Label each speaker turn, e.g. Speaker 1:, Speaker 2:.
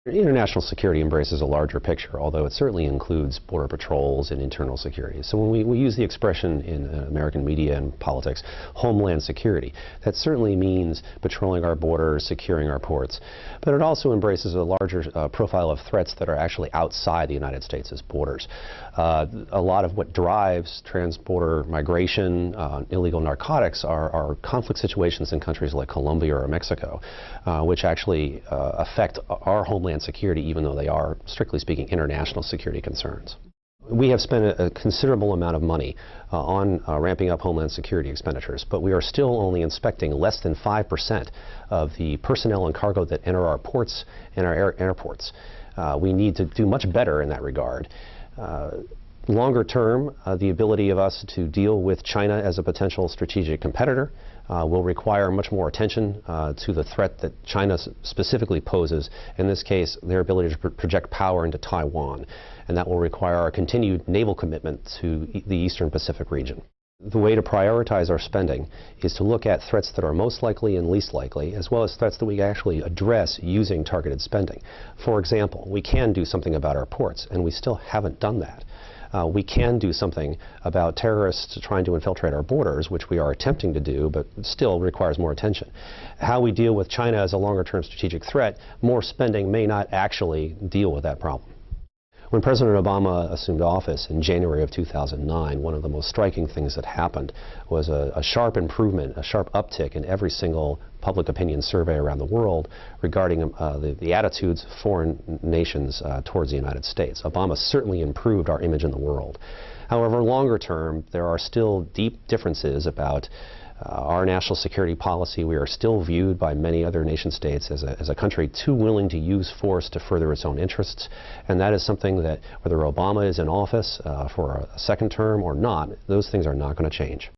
Speaker 1: International security embraces a larger picture, although it certainly includes border patrols and internal security. So when we use the expression in American media and politics, homeland security, that certainly means patrolling our borders, securing our ports. But it also embraces a larger profile of threats that are actually outside the United States' borders. A lot of what drives transborder migration, illegal narcotics, are conflict situations in countries like Colombia or Mexico, which actually affect our homeland security, even though they are, strictly speaking, international security concerns. We have spent a considerable amount of money on ramping up homeland security expenditures, but we are still only inspecting less than 5% of the personnel and cargo that enter our ports and our airports. We need to do much better in that regard. Longer term, the ability of us to deal with China as a potential strategic competitor will require much more attention to the threat that China specifically poses, in this case their ability to project power into Taiwan, and that will require a continued naval commitment to the Eastern Pacific region. The way to prioritize our spending is to look at threats that are most likely and least likely, as well as threats that we actually address using targeted spending. For example, we can do something about our ports, and we still haven't done that. We can do something about terrorists trying to infiltrate our borders, which we are attempting to do, but still requires more attention. How we deal with China as a longer-term strategic threat, more spending may not actually deal with that problem. When President Obama assumed office in January of 2009, one of the most striking things that happened was a sharp improvement, a sharp uptick in every single public opinion survey around the world regarding the attitudes of foreign nations towards the United States. Obama certainly improved our image in the world. However, longer term, there are still deep differences about our national security policy. We are still viewed by many other nation states as a country too willing to use force to further its own interests, and that is something that, whether Obama is in office for a second term or not, those things are not going to change.